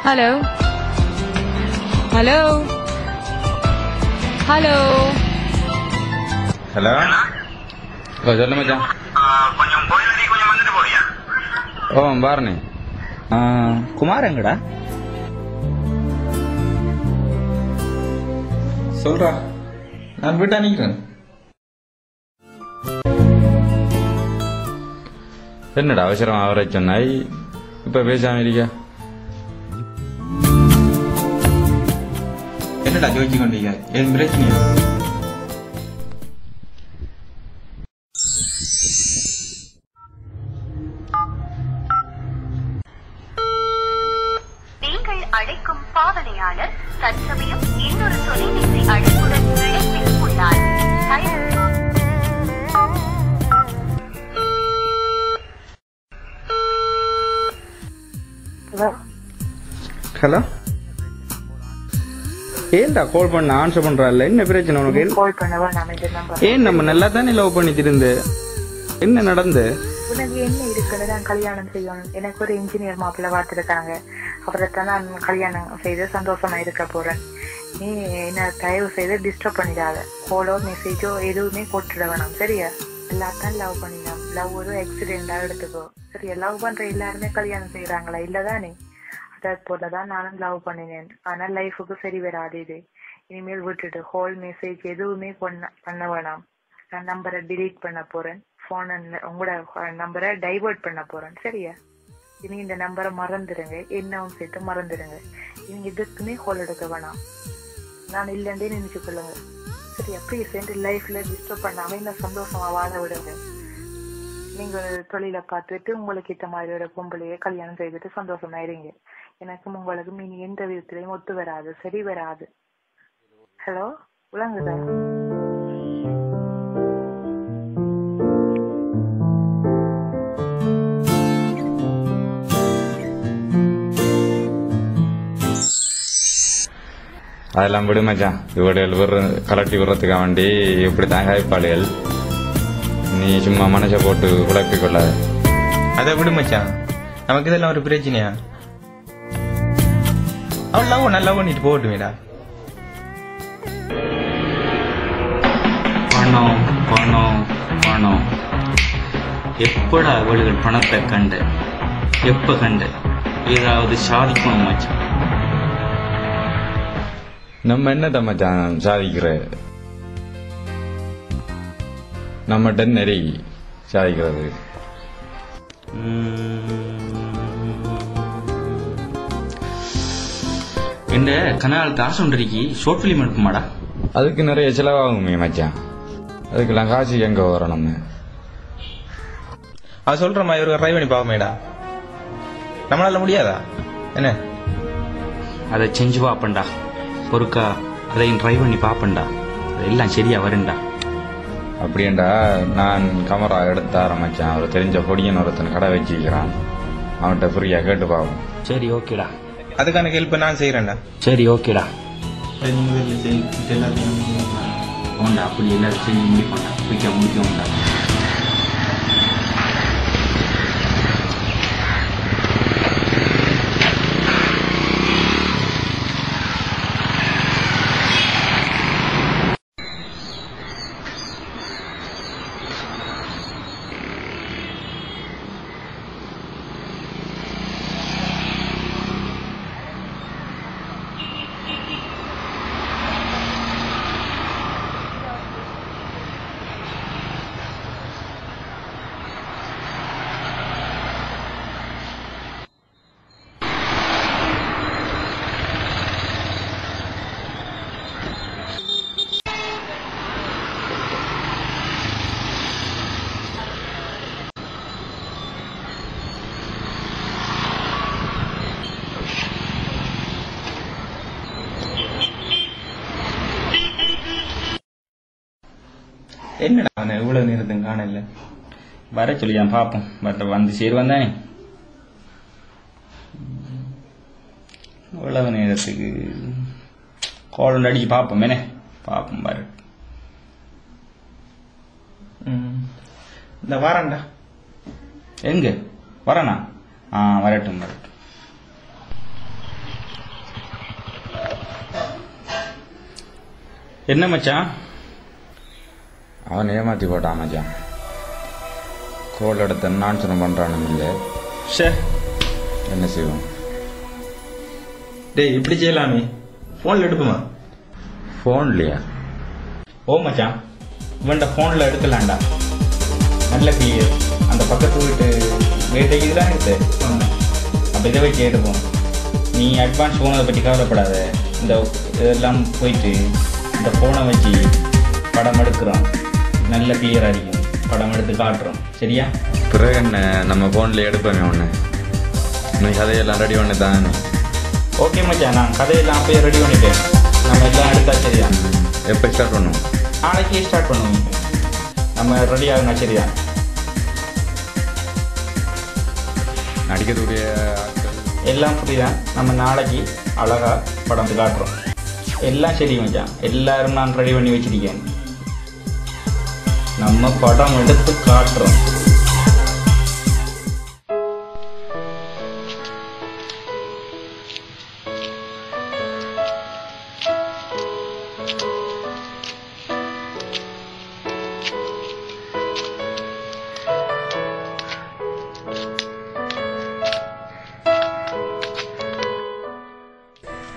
Hello hello hello hello சொல்ல மச்சான். கொஞ்சம் போய் கொஞ்சம் வந்துட்டு போறியா? ஓ பாருண்ணே. குமார் எங்கடா? சொல்றா, நான் வீட்டா நிக்கிறேன். என்னடா அவசரம் அவரை சொன்னாய், இப்ப பேசாம இருக்க? என்னடா ஜோதிச்சு கொண்டீங்க? ஏன் பிரச்சனையா? நீங்கள் அழைக்கும் பாவனையாளர் தற்சமயம் இன்னொரு தொலைபேசி அழைப்புடன் இணைப்பில் உள்ளார். ஹலோ, ஏன்டா கால் பண்ண ஆன்சர் பண்றாள்? என்ன பிரச்சனை உனக்கு? ஏன் நம்ம நல்லா தானே லவ் பண்ணிட்டு இருந்து, என்ன நடந்து? உனக்கு என்ன இருக்குன்னு நான் கல்யாணம் செய்யணும். எனக்கு ஒரு இன்ஜினியர் மாப்பிள்ள பார்த்துருக்காங்க. அப்புறத்தான் நான் கல்யாணம் செய்து சந்தோஷமா இருக்க போறேன். நீ என்ன தயவு செய்து டிஸ்டர்ப் பண்ணிடாத. கோலோ மெசேஜோ எதுவுமே போட்டுட வேணாம், சரியா? எல்லாத்தான் லவ் பண்ணிடலாம். லவ் ஒரு ஆக்சிடென்டா எடுத்துக்கோ, சரியா? லவ் பண்ற எல்லாருமே கல்யாணம் செய்யறாங்களா? இல்லதானே? அதே போலதான் நானும் லவ் பண்ணினேன். ஆனா லைஃபுக்கு சரி வராது இது. இனிமேல் விட்டுட்டு ஹோல் மெசேஜ் எதுவுமே பண்ண வேணாம். நான் நம்பரை டிலீட் பண்ண போறேன். போன் உங்களோட நம்பரை டைவர்ட் பண்ண போறேன், சரியா? இனி இந்த நம்பரை மறந்துடுங்க, என்னவும் சேர்த்து மறந்துடுங்க. இனி எதுக்குமே ஹோல் எடுக்க வேணாம். நான் இல்லைன்றே நினைச்சு கொள்ளுங்க, சரியா? ப்ளீஸ் என் லைஃப்ல டிஸ்டர்ப் பண்ணாம இந்த சந்தோஷமா வாழ விடுங்க. நீங்க தொழிலை பார்த்துட்டு உங்களுக்கு ஏற்ற மாதிரி ஒரு பொம்பளையே கல்யாணம் செய்துட்டு சந்தோஷமா இருங்க. எனக்கும் உங்களுக்கும் இனி எந்த விதத்திலையும் ஒத்து வராது, சரி வராது. ஹலோ, உலங்குதா? அதெல்லாம் விடு மச்சான். இவடைகள் கலட்டி விடுறதுக்காக வேண்டி இப்படி தாங்காய்ப்பாளிகள். நீ சும்மா மனசை போட்டு குழப்பிக் கொள்ளாத. அதை விடு மச்சான், நமக்கு இதெல்லாம் ஒரு பிரச்சனையா? அவள் லவ் நல்லா பண்ணிட்டு போட்டுமேடா. பணம் பணம் பணம். எப்படா அவளுகள் பணத்தை கண்டு, எப்ப கண்டு ஏதாவது சாதிக்கணும் மச்சான். நம்ம என்னத்த மச்சான் சாதிக்கிற? நம்மகிட்ட நெறி சாதிக்கிறது. இந்த கனாலுக்கு ஆசை ஒன்றைக்கு ஷார்ட் பிலிம் எடுக்குமாடா? அதுக்கு நிறைய செலவாகுமே மச்சான். அதுக்கெல்லாம் காசு எங்க வரும்? நம்ம அவ சொல்ற மாதிரி ஒரு ட்ரை பண்ணி பாவமேடா. நம்மளால முடியாதா என்ன? அதை செஞ்சு பாப்பண்டா. பொறுக்கா அதையும் ட்ரை பண்ணி பாப்பண்டா. அதெல்லாம் சரியா வருண்டா. அப்படியேண்டா, நான் கமரா எடுத்து ஆரம்பிச்சேன். அவர் தெரிஞ்ச பொடியன் ஒருத்தனை கடை வச்சுக்கிறான். அவன்கிட்ட ஃப்ரீயா கேட்டு பாப்போம். சரி ஓகேடா. அதுக்கான ஹெல்ப் நான் செய்யறேன்டா. சரி ஓகேடா. உண்டா அப்படி எல்லாரும் செஞ்சு முடிப்போண்டா. முடிக்க உண்டா. என்னடா அவனை இவ்வளவு நேரத்துக்கு காணல? வர சொல்லியான் பாப்போம். வந்து சேருவான் தானே. இவ்வளவு நேரத்துக்கு கால் ஒன்று அடிச்சு பார்ப்போம். என்ன பார்ப்போம் பாரு. இந்த வாரண்டா. எங்க வரண்ணா? வரட்டும் வரட்டும். என்ன மச்சான்? அவன் ஏமாத்தி போட்டான் மச்சான். கோல் எடுத்த நான்சனம் பண்றானும் இல்லை. ஷே, என்ன செய்வோம்? டேய் இப்படி செய்யலாமே. போன்ல எடுப்புமா? போன்லயா? ஓ மச்சான், இவன்ட போன்ல எடுக்கலாம்டா. நல்ல கிளியர். அந்த பக்கத்து வீட்டு வேட்டைக்கு தான் இருக்கு. அப்போ இதை வச்சு எடுப்போம். நீ அட்வான்ஸ் ஃபோனை பற்றி கவலைப்படாத. இந்த இதெல்லாம் போயிட்டு இந்த ஃபோனை வச்சு படம் எடுக்கிறோம். நல்ல கிளியராக இருக்கும். படம் எடுத்து காட்டுறோம். சரியா? பிறகு என்ன, நம்ம போன்ல எடுப்போமே ஒன்று. நீ கதையெல்லாம் ரெடி பண்ணி தான். ஓகே மச்சான், நான் கதையெல்லாம் அப்பயே ரெடி பண்ணிட்டேன். நம்ம எல்லாம் எடுத்தா சரியா? எப்போ ஸ்டார்ட் பண்ணுவோம்? நாளைக்கு ஸ்டார்ட் பண்ணுவோம். நம்ம ரெடி ஆகுனா சரியா? நடிக்கக்கூடிய எல்லாம் புரியுதா? நம்ம நாளைக்கு அழகா படம் காட்டுறோம். எல்லாம் சரி மச்சான், எல்லாரும் நான் ரெடி பண்ணி வச்சிருக்கேன். நம்ம படம் எடுத்து காட்டுறோம்.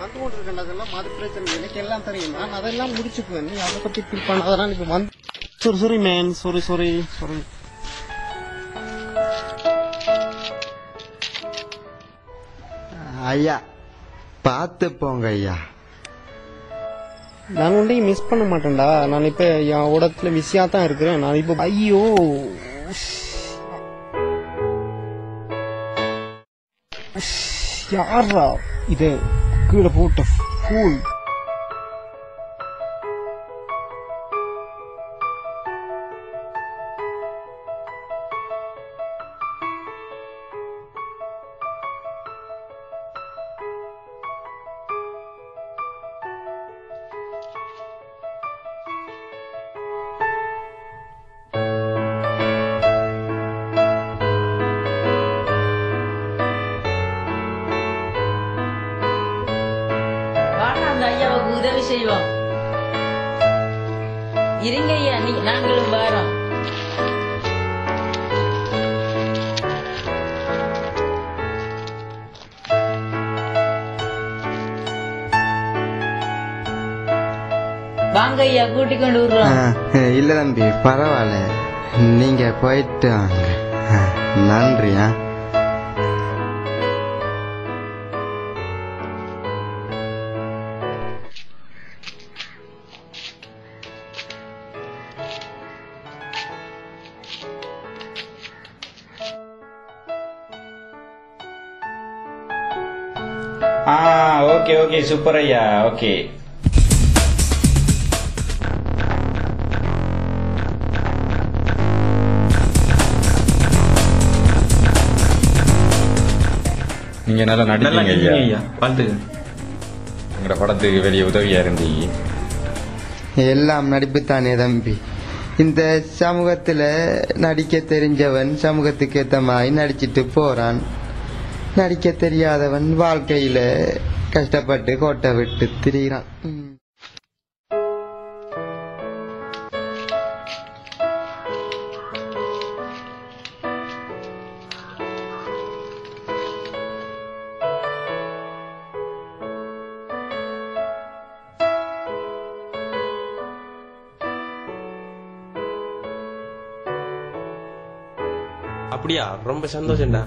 வந்து கொண்டு இருக்கின்றதெல்லாம் மது பிரச்சனை எனக்கு எல்லாம் தெரியும். நான் அதெல்லாம் முடிச்சுக்குவேன். நீ அதை பத்தி ஃபீல் பண்ண. அதெல்லாம் இப்ப வந்து sorry man, sorry. ஐயா பார்த்து போங்க ஐயா. நான் ஒன்றையும் மிஸ் பண்ண மாட்டேன்டா. நான் இப்ப என் உடத்துல பிஸியா தான் இருக்கிறேன். நான் இப்ப ஐயோ யாரா இது கீழே போட்ட ஃபூல். ஐயாவுக்கு உதவி செய்வோம். இருங்க ஐயா, நாங்களும் வரோம். வாங்க ஐயா, கூட்டிக் கொண்டு விடுறோம். இல்ல தம்பி பரவாயில்ல, நீங்க போயிட்டு வாங்க. நன்றியா. ஓகே சூப்பர் ஐயா. ஓகே, நீங்க நல்லா நடிப்பீங்க ஐயா. பார்த்துக்கு உங்களோட படத்துக்கு வெளியே உதவியா இருந்தீங்க. எல்லாம் நடிப்புத்தானே தம்பி. இந்த சமூகத்துல நடிக்க தெரிஞ்சவன் சமூகத்துக்கு ஏத்த மாதிரி நடிச்சிட்டு போறான். நடிக்க தெரியாதவன் வாழ்க்கையில கஷ்டப்பட்டு கோட்டை விட்டு திரிகிறான். அப்படியா? ரொம்ப சந்தோஷம்டா.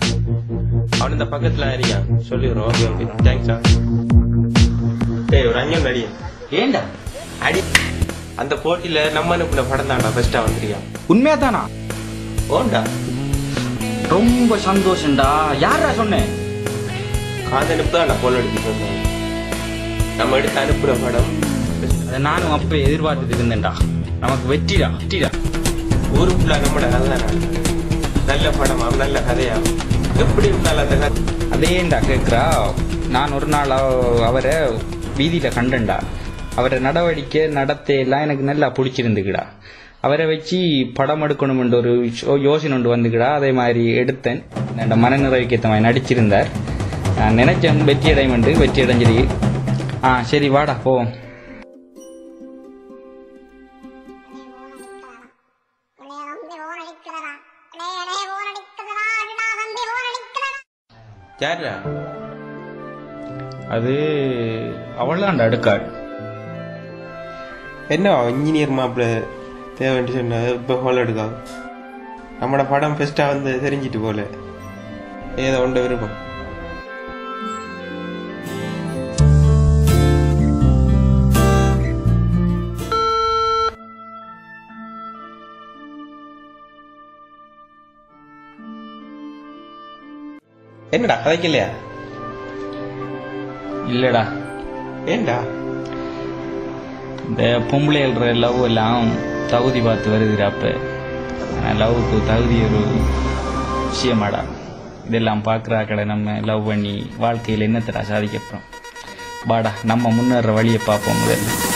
அவன் இந்த பக்கத்துல இருக்கான். சொல்லிடுறோம். ஓகே தேங்க்ஸா. டேய் ஒரு அஞ்சம் அடி. ஏண்டா அடி அந்த போட்டியில நம்ம அனுப்பின படம் தான்டா ஃபர்ஸ்டா வந்திருக்கான். உண்மையா தானா? ஓண்டா ரொம்ப சந்தோஷம்டா. யாரா சொன்னேன்? காதனுப்பு தான் நான் போல எடுத்து சொன்னேன். நம்ம எடுத்து அனுப்புற படம் அதை நானும் அப்ப எதிர்பார்த்துட்டு இருந்தேன்டா. நமக்கு வெற்றிடா. ஊருக்குள்ள நம்மட கதை நல்ல படமா நல்ல கதையா எப்படி இருந்தாலும் அந்த கதை அதேண்டா கேட்குறா. நான் ஒரு நாள் அவரை வீதியில கண்டேன்டா. அவரை நடவடிக்கை நடத்தையெல்லாம் எனக்கு நல்லா பிடிச்சிருந்துக்குடா. அவரை வச்சு படம் எடுக்கணும்ன்ற ஒரு யோசனை ஒன்று வந்துக்குடா. அதே மாதிரி எடுத்தேன். என்னோட மனநிறைவுக்கு ஏற்ற மாதிரி நடிச்சிருந்தார். நான் நினைச்சேன் வெற்றி அடைஞ்சிருக்கு. சரி வாடா போவோம். யாரா? அது அவளாண்ட அடுக்காள். என்ன இன்ஜினியர் மாப்பிள்ள தேவைன்னு சொன்ன இப்போ ஹோல் எடுக்காது. நம்மளோட படம் ஃபெஸ்ட்டாக வந்து தெரிஞ்சிட்டு போல ஏதோ ஒன்று விருப்பம். என்னடா கதைக்கலையா? இல்லடா. ஏண்டா? இந்த பொம்பளைகள் லவ் எல்லாம் தகுதி பார்த்து வருதுடாப்ப. லவ்வுக்கு தகுதி ஒரு விஷயமாடா. இதெல்லாம் பார்க்குறாக்கடை நம்ம லவ் பண்ணி வாழ்க்கையில் என்னத்தடா சாதிக்க போகிறோம். வாடா நம்ம முன்னேற வழியை பார்ப்போம் முதல்ல.